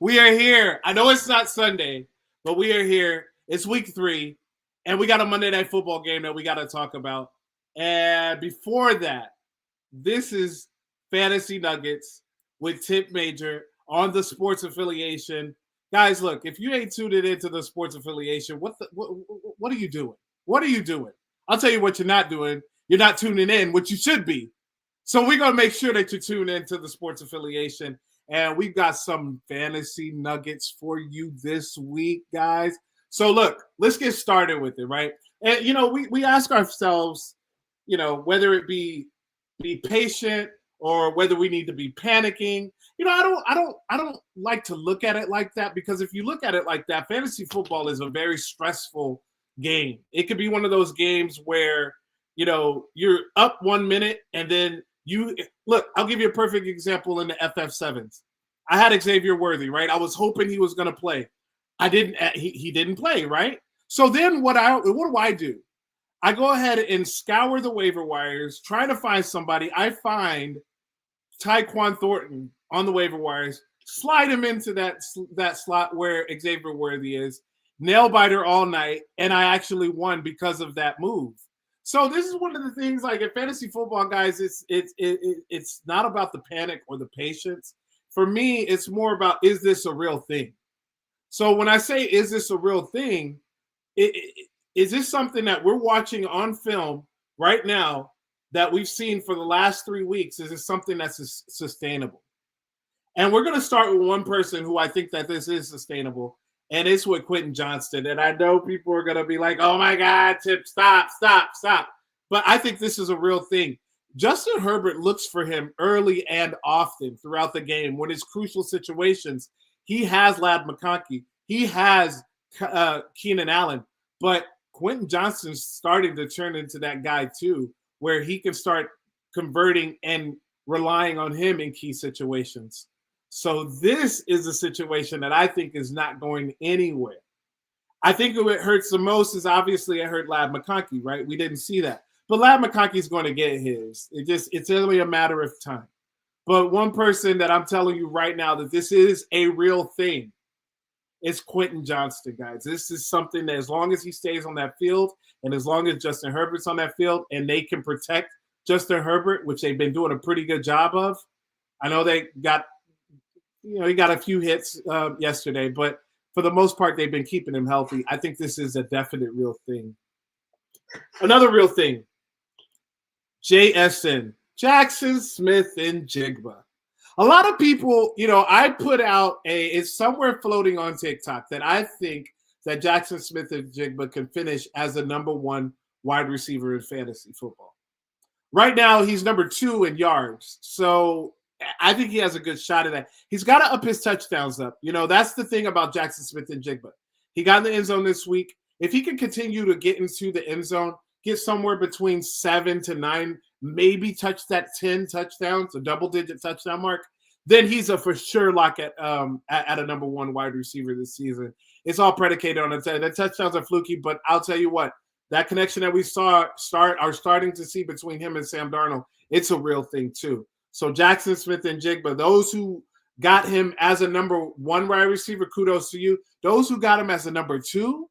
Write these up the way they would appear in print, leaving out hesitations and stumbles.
We are here. I know it's not Sunday, but we are here. It's week 3, and we got a Monday Night Football game that we got to talk about. And before that, this is Fantasy Nuggets with TIPP Major on the sports affiliation. Guys, look, if you ain't tuned into the sports affiliation, what are you doing? What are you doing? I'll tell you what you're not doing. You're not tuning in, which you should be. So we're going to make sure that you tune into the sports affiliation. And we've got some fantasy nuggets for you this week, guys. So look, let's get started with it, right? And we ask ourselves, whether it be patient or whether we need to be panicking. I don't like to look at it like that, because if you look at it like that, fantasy football is a very stressful game. It could be one of those games where, you're up 1 minute and then look, I'll give you a perfect example in the FF7s. I had Xavier Worthy, right? I was hoping he was going to play. He didn't play, right? So then what do I do? I go ahead and scour the waiver wires, trying to find somebody. I find Tyquan Thornton on the waiver wires, slide him into that slot where Xavier Worthy is, nail biter all night, and I actually won because of that move. So this is one of the things, like, in fantasy football, guys, it's not about the panic or the patience. For me, it's more about, is this a real thing? So when I say, is this a real thing, is this something that we're watching on film right now that we've seen for the last 3 weeks? Is it something that's sustainable? And we're going to start with one person who I think that this is sustainable, and it's with Quentin Johnston. And I know people are going to be like, oh, my God, TIPP, stop. But I think this is a real thing. Justin Herbert looks for him early and often throughout the game. When it's crucial situations, he has Ladd McConkey. He has Keenan Allen. But Quentin Johnston's starting to turn into that guy, too, where he can start converting and relying on him in key situations. So this is a situation that I think is not going anywhere. I think what hurts the most is, obviously, it hurt Ladd McConkey, right? We didn't see that. But Ladd McConkey is going to get his. It's only a matter of time. But one person that I'm telling you right now that this is a real thing is Quentin Johnston, guys. This is something that, as long as he stays on that field and as long as Justin Herbert's on that field and they can protect Justin Herbert, which they've been doing a pretty good job of. I know they got, he got a few hits yesterday, but for the most part, they've been keeping him healthy. I think this is a definite real thing. Another real thing, JSN, Jackson Smith-Njigba. A lot of people, I put out it's somewhere floating on TikTok that I think that Jackson Smith-Njigba can finish as the number 1 wide receiver in fantasy football. Right now, he's number 2 in yards. So I think he has a good shot at that. He's got to up his touchdowns up. That's the thing about Jackson Smith-Njigba. He got in the end zone this week. If he can continue to get into the end zone, get somewhere between 7 to 9, maybe touch that 10 touchdowns, a double-digit touchdown mark, then he's a for sure lock at a number 1 wide receiver this season. It's all predicated on the touchdowns are fluky, but I'll tell you what, that connection that we are starting to see between him and Sam Darnold, it's a real thing too. So Jackson Smith-Njigba, those who got him as a number 1 wide receiver, kudos to you. Those who got him as a number 2,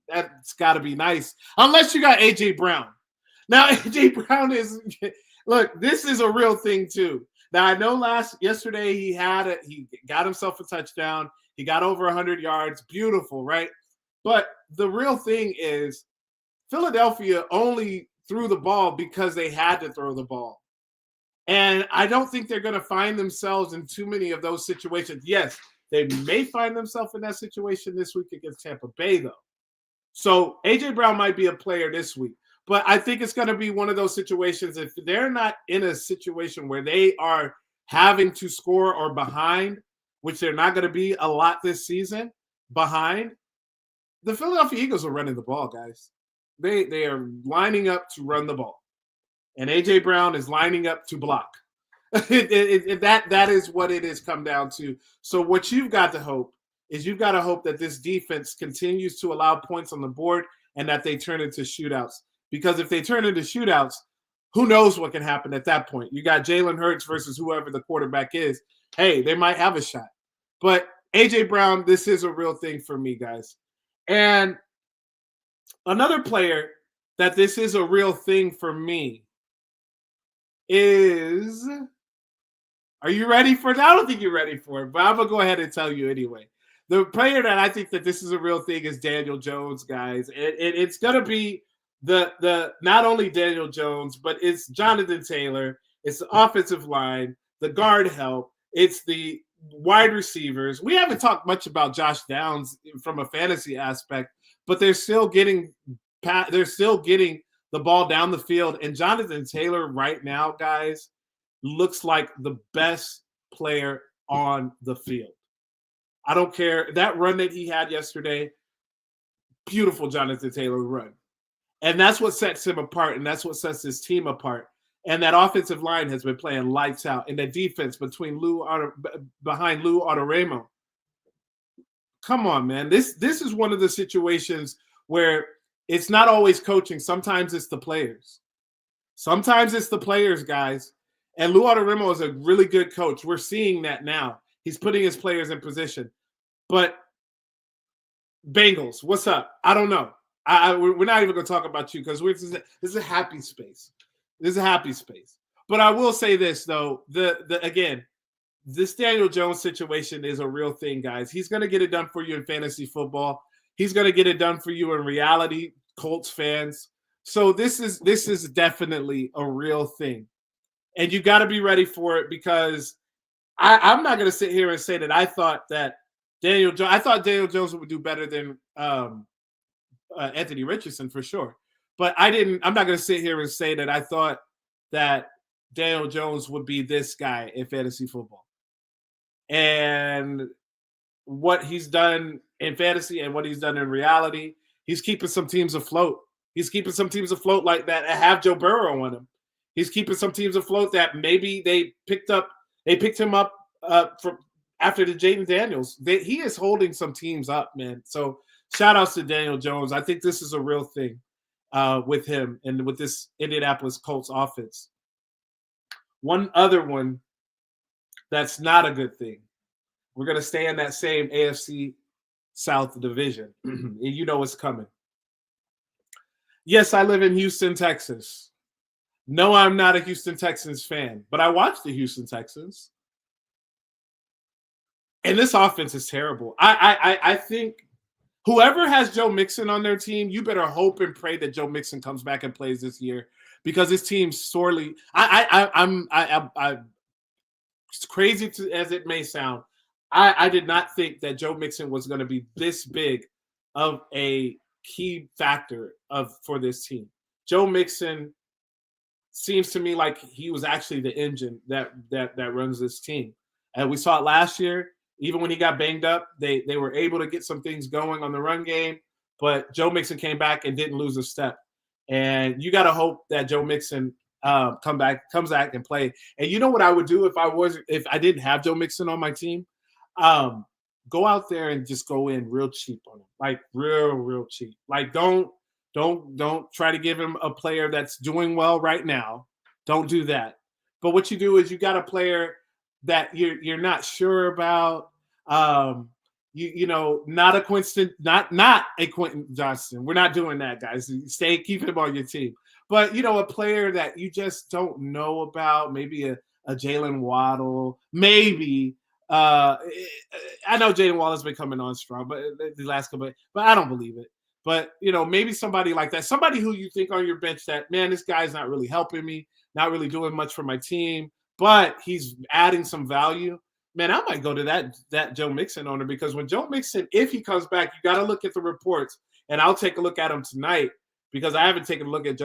that's got to be nice. Unless you got A.J. Brown. Now, A.J. Brown look, this is a real thing too. Now, I know yesterday he got himself a touchdown. He got over 100 yards. Beautiful, right? But the real thing is Philadelphia only threw the ball because they had to throw the ball. And I don't think they're going to find themselves in too many of those situations. Yes, they may find themselves in that situation this week against Tampa Bay, though. So A.J. Brown might be a player this week. But I think it's going to be one of those situations, if they're not in a situation where they are having to score or behind, which they're not going to be a lot this season, behind, the Philadelphia Eagles are running the ball, guys. They are lining up to run the ball. And A.J. Brown is lining up to block. That is what it has come down to. So what you've got to hope is you've got to hope that this defense continues to allow points on the board and that they turn into shootouts. Because if they turn into shootouts, who knows what can happen at that point? You got Jalen Hurts versus whoever the quarterback is. Hey, they might have a shot. But A.J. Brown, this is a real thing for me, guys. And another player that this is a real thing for me is, are you ready for it? I don't think you're ready for it, but I'm going to go ahead and tell you anyway. The player that I think that this is a real thing is Daniel Jones, guys. It's going to be the not only Daniel Jones, but it's Jonathan Taylor, it's the offensive line, the guard help, it's the wide receivers. We haven't talked much about Josh Downs from a fantasy aspect, but they're still getting the ball down the field. And Jonathan Taylor right now, guys, looks like the best player on the field. I don't care. That run that he had yesterday, beautiful Jonathan Taylor run. And that's what sets him apart, and that's what sets his team apart. And that offensive line has been playing lights out. And the defense behind Lou Autoremo. Come on, man. This is one of the situations where it's not always coaching. Sometimes it's the players. Sometimes it's the players, guys. And Lou Autoremo is a really good coach. We're seeing that now. He's putting his players in position. But Bengals, what's up? I don't know. We're not even going to talk about you because this is a happy space. This is a happy space. But I will say this, though. Again, this Daniel Jones situation is a real thing, guys. He's going to get it done for you in fantasy football. He's going to get it done for you in reality, Colts fans. So this is definitely a real thing. And you got to be ready for it because I'm not going to sit here and say that I thought Daniel Jones would do better than Anthony Richardson for sure. But I'm not going to sit here and say that I thought that Daniel Jones would be this guy in fantasy football. And what he's done in fantasy and what he's done in reality, he's keeping some teams afloat. He's keeping some teams afloat like that and have Joe Burrow on him. He's keeping some teams afloat that maybe they picked him up from after the Jaden Daniels. He is holding some teams up, man. So shout outs to Daniel Jones. I think this is a real thing with him and with this Indianapolis Colts offense. One other one that's not a good thing. We're going to stay in that same AFC South division. And you know what's coming. Yes, I live in Houston, Texas. No, I'm not a Houston Texans fan, but I watch the Houston Texans. And this offense is terrible. I think whoever has Joe Mixon on their team, you better hope and pray that Joe Mixon comes back and plays this year because this team sorely. It's crazy as it may sound. I did not think that Joe Mixon was going to be this big of a key factor for this team. Joe Mixon seems to me like he was actually the engine that runs this team. And we saw it last year. Even when he got banged up, they were able to get some things going on the run game. But Joe Mixon came back and didn't lose a step. And you got to hope that Joe Mixon comes back and play. And you know what I would do if I didn't have Joe Mixon on my team? Go out there and just go in real cheap on him, like real cheap. Like don't try to give him a player that's doing well right now. Don't do that. But what you do is you got a player that you're not sure about. Not a Quentin Johnston. We're not doing that, guys. Keep him on your team. But a player that you just don't know about, maybe a Jalen Waddle, maybe. I know Jalen Waddle's been coming on strong, but the last couple, but I don't believe it. But maybe somebody like that, somebody who you think on your bench that, man, this guy's not really helping me, not really doing much for my team, but he's adding some value. Man, I might go to that Joe Mixon owner because when Joe Mixon, if he comes back, you got to look at the reports, and I'll take a look at him tonight because I haven't taken a look at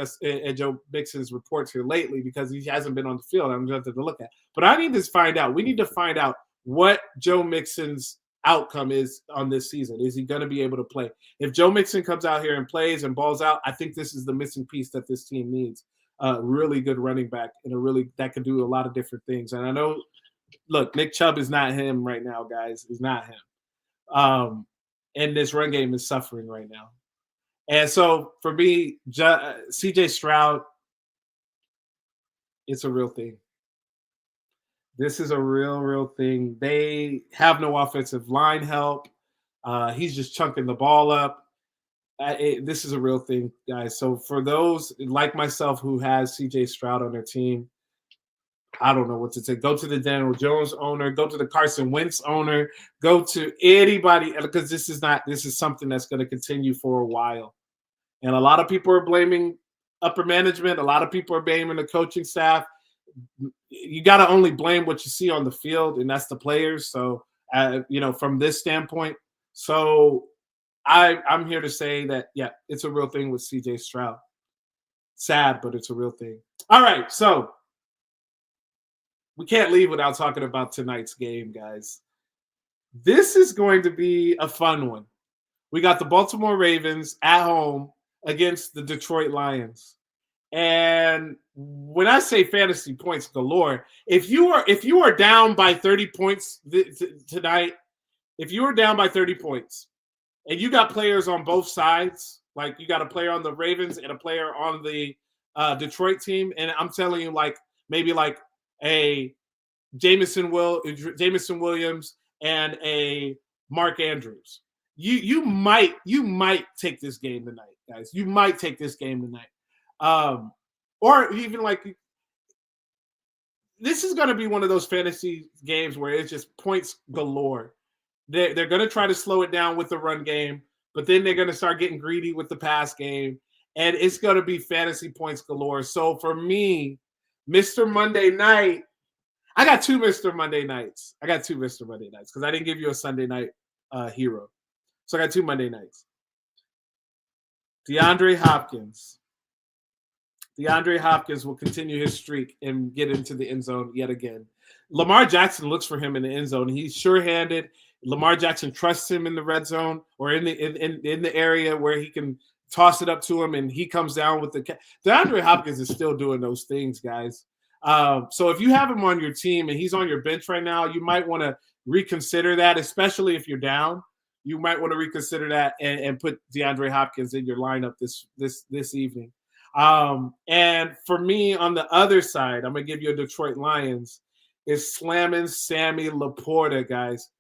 Joe Mixon's reports here lately because he hasn't been on the field. I'm going to have to look at. But I need to find out. We need to find out what Joe Mixon's outcome is on this season. Is he going to be able to play? If Joe Mixon comes out here and plays and balls out, I think this is the missing piece that this team needs. A really good running back and that can do a lot of different things. And I know, look, Nick Chubb is not him right now, guys. He's not him. And this run game is suffering right now. And so for me, CJ Stroud, it's a real thing. This is a real thing. They have no offensive line help. He's just chunking the ball up. This is a real thing, guys. So for those like myself who has CJ Stroud on their team, I don't know what to say. Go to the Daniel Jones owner. Go to the Carson Wentz owner. Go to anybody, because this is something that's going to continue for a while. And a lot of people are blaming upper management. A lot of people are blaming the coaching staff. You got to only blame what you see on the field, and that's the players. So, from this standpoint, so I'm here to say that, yeah, it's a real thing with CJ Stroud. Sad, but it's a real thing. All right, so we can't leave without talking about tonight's game, guys. This is going to be a fun one. We got the Baltimore Ravens at home against the Detroit Lions. And when I say fantasy points galore, if you are down by 30 points tonight, if you are down by 30 points and you got players on both sides, like you got a player on the Ravens and a player on the Detroit team, and I'm telling you, like maybe like a Jameson Williams and a Mark Andrews, you might take this game tonight, guys. You might take this game tonight. Or even like this is going to be one of those fantasy games where it's just points galore. They're going to try to slow it down with the run game, but then they're going to start getting greedy with the pass game, and it's going to be fantasy points galore. So for me, Mr. Monday Night, I got two Mr. Monday Nights. Because I didn't give you a Sunday night hero. So I got two Monday nights. DeAndre Hopkins will continue his streak and get into the end zone yet again. Lamar Jackson looks for him in the end zone. He's sure-handed. Lamar Jackson trusts him in the red zone or in the area where he can toss it up to him, and he comes down with the DeAndre Hopkins is still doing those things, guys. So if you have him on your team and he's on your bench right now, you might want to reconsider that, especially if you're down. You might want to reconsider that and put DeAndre Hopkins in your lineup this evening. And for me, on the other side, I'm going to give you a Detroit Lions, is slamming Sammy Laporta, guys.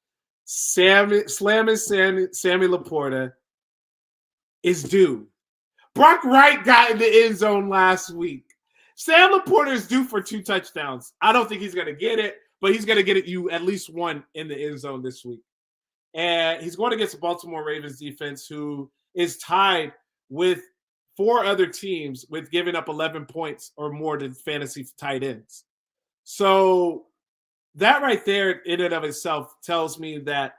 Slamming Sammy Laporta is due. Brock Wright got in the end zone last week. Sam Laporta is due for 2 touchdowns. I don't think he's going to get it, but he's going to get you at least one in the end zone this week. And he's going against the Baltimore Ravens defense, who is tied with 4 other teams with giving up 11 points or more to fantasy tight ends. So that right there in and of itself tells me that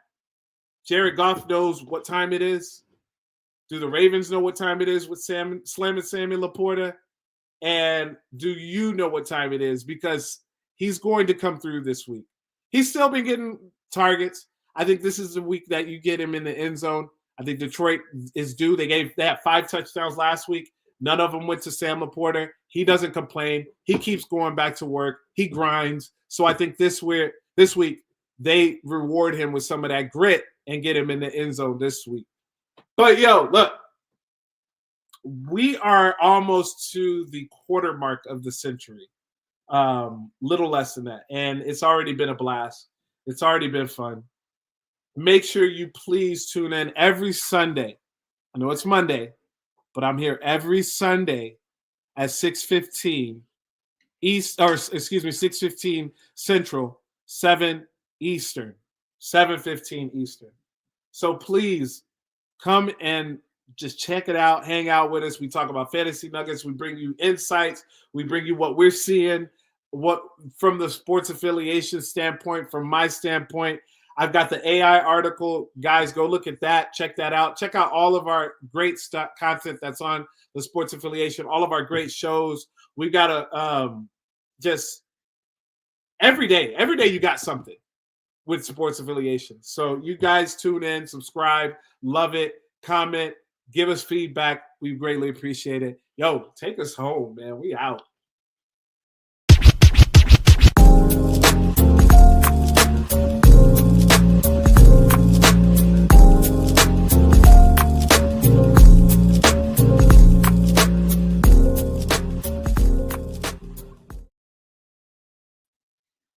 Jared Goff knows what time it is. Do the Ravens know what time it is with slamming Sammy Laporta? And do you know what time it is? Because he's going to come through this week. He's still been getting targets. I think this is the week that you get him in the end zone. I think Detroit is due. They had 5 touchdowns last week. None of them went to Sam Laporta. He doesn't complain. He keeps going back to work. He grinds. So I think this week they reward him with some of that grit and get him in the end zone this week. But look, we are almost to the quarter mark of the century. Little less than that. And it's already been a blast. It's already been fun. Make sure you please tune in every Sunday. I know it's Monday, but I'm here every Sunday at 6:15 6:15 Central, 7 Eastern, 7:15 Eastern. So please come and just check it out, hang out with us. We talk about fantasy nuggets. We bring you insights. We bring you what we're seeing, what from the sports affiliation standpoint, from my standpoint. I've got the AI article. Guys, go look at that. Check that out. Check out all of our great content that's on the sports affiliation, all of our great shows. We've got just every day you got something. with sports affiliations. So you guys tune in, subscribe, love it, comment, give us feedback. We greatly appreciate it. Yo, take us home, man. We out.